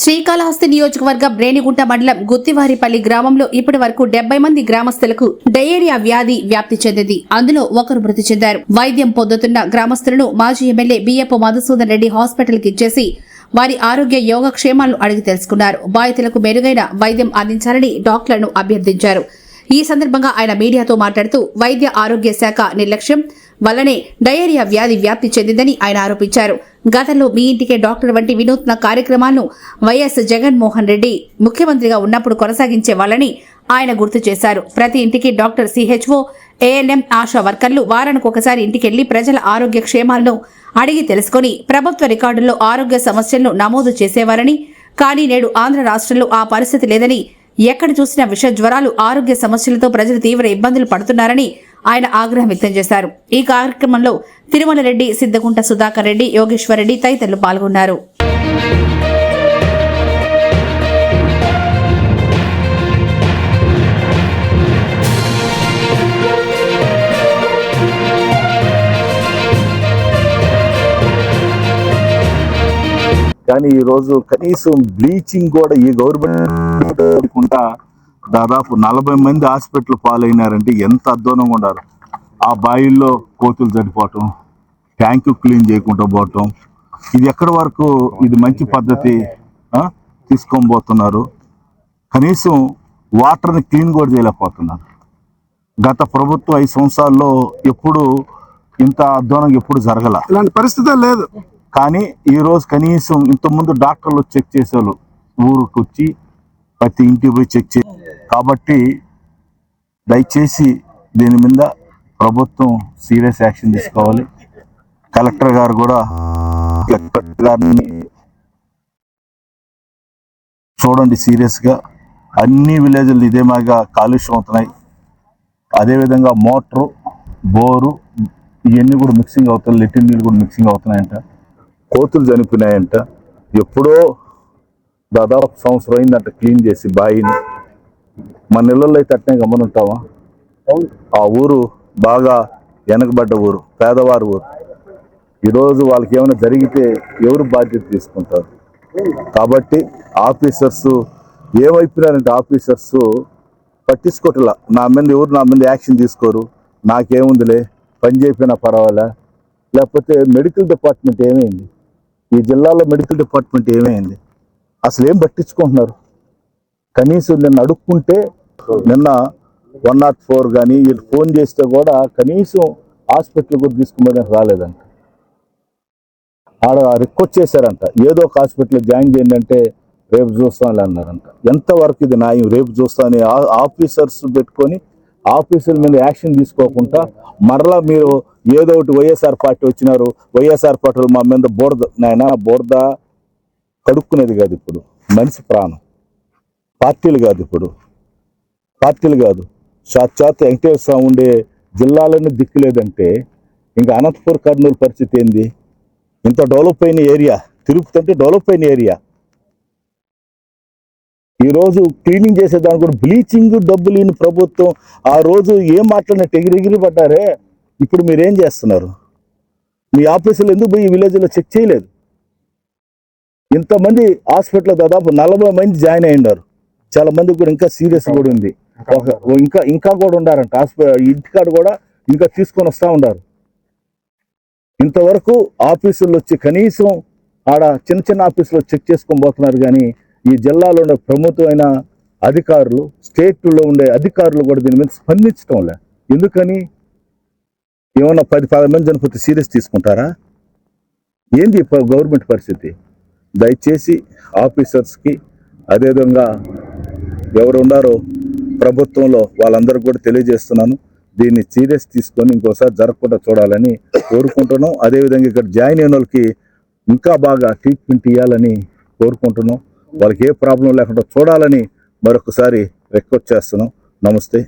శ్రీకాళహస్తి నియోజకవర్గం రేణిగుంట మండలం గుత్తివారిపల్లి గ్రామంలో ఇప్పటి వరకు 70 మంది గ్రామస్తులకు డయేరియా వ్యాధి వ్యాప్తి చెందింది. అందులో ఒకరు మృతి చెందారు. వైద్యం పొందుతున్న గ్రామస్తులను మాజీ ఎమ్మెల్యే బియ్యపు మధుసూదన్ రెడ్డి హాస్పిటల్ కి ఇచ్చేసి వారి ఆరోగ్య యోగక్షేమాలను అడిగి తెలుసుకున్నారు. బాధితులకు మెరుగైన వైద్యం అందించాలని డాక్టర్లను అభ్యర్థించారు. ఈ సందర్భంగా ఆయన మీడియాతో మాట్లాడుతూ వైద్య ఆరోగ్య శాఖ నిర్లక్ష్యం వల్లనే డయేరియా వ్యాధి వ్యాప్తి చెందిందని ఆయన ఆరోపించారు. గతంలో మీ ఇంటికే డాక్టర్ వంటి వినూత్న కార్యక్రమాలను వైఎస్ జగన్మోహన్ రెడ్డి ముఖ్యమంత్రిగా ఉన్నప్పుడు కొనసాగించే వాళ్ళని ఆయన గుర్తు చేశారు. ప్రతి ఇంటికి డాక్టర్, సిహెచ్ఓ, ఏఎన్ఎం, ఆశా వర్కర్లు వారానికి ఒకసారి ఇంటికెళ్లి ప్రజల ఆరోగ్య క్షేమాలను అడిగి తెలుసుకుని ప్రభుత్వ రికార్డుల్లో ఆరోగ్య సమస్యలను నమోదు చేసేవారని, కానీ నేడు ఆంధ్ర రాష్ట్రంలో ఆ పరిస్థితి లేదని, ఎక్కడ చూసినా విష జ్వరాలు, ఆరోగ్య సమస్యలతో ప్రజలు తీవ్ర ఇబ్బందులు పడుతున్నారని ఆయన ఆగ్రహం వ్యక్తం చేశారు. ఈ కార్యక్రమంలో తిరుమల రెడ్డి, సిద్ధగుంట సుధాకర్ రెడ్డి, యోగేశ్వర్ రెడ్డి తదితరులు పాల్గొన్నారు. కానీ ఈరోజు కనీసం బ్లీచింగ్ కూడా ఈ గవర్నమెంట్ దాదాపు 40 మంది హాస్పిటల్ పాలైనారంటే ఎంత అధ్వానంగా ఉన్నారు. ఆ బాయిల్లో కోతులు చనిపోవటం, ట్యాంకు క్లీన్ చేయకుండా పోవటం, ఇది ఎక్కడి వరకు ఇది మంచి పద్ధతి తీసుకొని పోతున్నారు. కనీసం వాటర్ని క్లీన్ కూడా చేయలేకపోతున్నారు. గత ప్రభుత్వం 5 సంవత్సరాల్లో ఎప్పుడు ఇంత అధ్వానంగా ఎప్పుడు జరగల, ఇలాంటి పరిస్థితే లేదు. కానీ ఈరోజు కనీసం ఇంతకుముందు డాక్టర్లు చెక్ చేసేవాళ్ళు, ఊరికి వచ్చి ప్రతి ఇంటికి పోయి చెక్ చే. కాబట్టి దయచేసి దీని మీద ప్రభుత్వం సీరియస్ యాక్షన్ తీసుకోవాలి. కలెక్టర్ గారు కూడా చూడండి సీరియస్గా. అన్ని విలేజ్లు ఇదే మాదిరిగా కాలుష్యం అవుతున్నాయి. అదేవిధంగా మోటరు, బోరు ఇవన్నీ కూడా మిక్సింగ్ అవుతాయి. లిటిల్ నీళ్ళు కూడా మిక్సింగ్ అవుతున్నాయంట. కోతులు చనిపోయినాయంట. ఎప్పుడో దాదాపు సంవత్సరం అయిందంట క్లీన్ చేసి బాయిని. మన ఇళ్ళల్లో అయితే అట్నే గమనుంటామా? ఆ ఊరు బాగా వెనకబడ్డ ఊరు, పేదవారి ఊరు. ఈరోజు వాళ్ళకి ఏమైనా జరిగితే ఎవరు బాధ్యత తీసుకుంటారు? కాబట్టి ఆఫీసర్స్ ఏమైపోయినారంటే ఆఫీసర్స్ పట్టించుకోవట్లా. నా మీద యాక్షన్ తీసుకోరు. నాకేముందిలే, పని చేయకపోయినా పర్వాలే. లేకపోతే మెడికల్ డిపార్ట్మెంట్ ఏమైంది? ఈ జిల్లాలో మెడికల్ డిపార్ట్మెంట్ ఏమైంది? అసలు ఏం పట్టించుకుంటున్నారు? కనీసం నిన్న అడుక్కుంటే, నిన్న 104 కానీ వీళ్ళు ఫోన్ చేస్తే కూడా కనీసం హాస్పిటల్ కూడా తీసుకుపోవడానికి రాలేదంట. ఆడ రిక్వెస్ట్ చేశారంట, ఏదో ఒక హాస్పిటల్ జాయిన్ చేయండి అంటే రేపు చూస్తామని అన్నారంట. ఎంతవరకు ఇది న్యాయం? రేపు చూస్తామని ఆఫీసర్స్ పెట్టుకొని ఆఫీసుల మీద యాక్షన్ తీసుకోకుండా మరలా మీరు ఏదో ఒకటి వైఎస్ఆర్ పార్టీ వచ్చినారు, వైఎస్ఆర్ పార్టీలు మా మీద బోర్ద. నాయన బోర్ద కడుక్కునేది కాదు ఇప్పుడు, మనిషి ప్రాణం. పార్టీలు కాదు ఇప్పుడు, పార్టీలు కాదు. సాక్షాత్ వెంకటేశ్వర స్వామి ఉండే జిల్లాలోనే దిక్కు లేదంటే ఇంకా అనంతపూర్, కర్నూలు పరిస్థితి ఏంది? ఇంత డెవలప్ అయిన ఏరియా, తిరుపతి అంటే డెవలప్ అయిన ఏరియా. ఈరోజు క్లీనింగ్ చేసేదానికి కూడా బ్లీచింగ్ డబ్బులు లేని ప్రభుత్వం. ఆ రోజు ఏం మాట్లాడినట్టు ఎగిరి పడ్డారే. ఇప్పుడు మీరేం చేస్తున్నారు? మీ ఆఫీసులో ఎందుకు పోయి విలేజ్లో చెక్ చేయలేదు? ఇంతమంది హాస్పిటల్లో దాదాపు 40 మంది జాయిన్ అయి ఉన్నారు. చాలా మందికి కూడా ఇంకా సీరియస్ కూడా ఉంది. ఇంకా కూడా ఉండారంట హాస్పిటల్. ఇంటికాడ కూడా ఇంకా తీసుకొని వస్తూ ఉన్నారు. ఇంతవరకు ఆఫీసుల్లో వచ్చి కనీసం ఆడ చిన్న ఆఫీసులో చెక్ చేసుకొని పోతున్నారు. కానీ ఈ జిల్లాలో ఉండే ప్రముఖమైన అధికారులు, స్టేట్లో ఉండే అధికారులు కూడా దీని మీద స్పందించడం లే. ఎందుకని? ఏమన్నా 10-15 మంది చనిపోతే సీరియస్ తీసుకుంటారా? ఏంది గవర్నమెంట్ పరిస్థితి? దయచేసి ఆఫీసర్స్కి, అదేవిధంగా ఎవరు ఉన్నారో ప్రభుత్వంలో వాళ్ళందరికీ కూడా తెలియజేస్తున్నాను, దీన్ని సీరియస్ తీసుకొని ఇంకోసారి జరగకుండా చూడాలని కోరుకుంటున్నాం. అదేవిధంగా ఇక్కడ జాయిన్ అయిన వాళ్ళకి ఇంకా బాగా ట్రీట్మెంట్ ఇవ్వాలని కోరుకుంటున్నాం. వాళ్ళకి ఏ ప్రాబ్లం లేకుండా చూడాలని మరొకసారి రిక్వెస్ట్ చేస్తున్నాం. నమస్తే.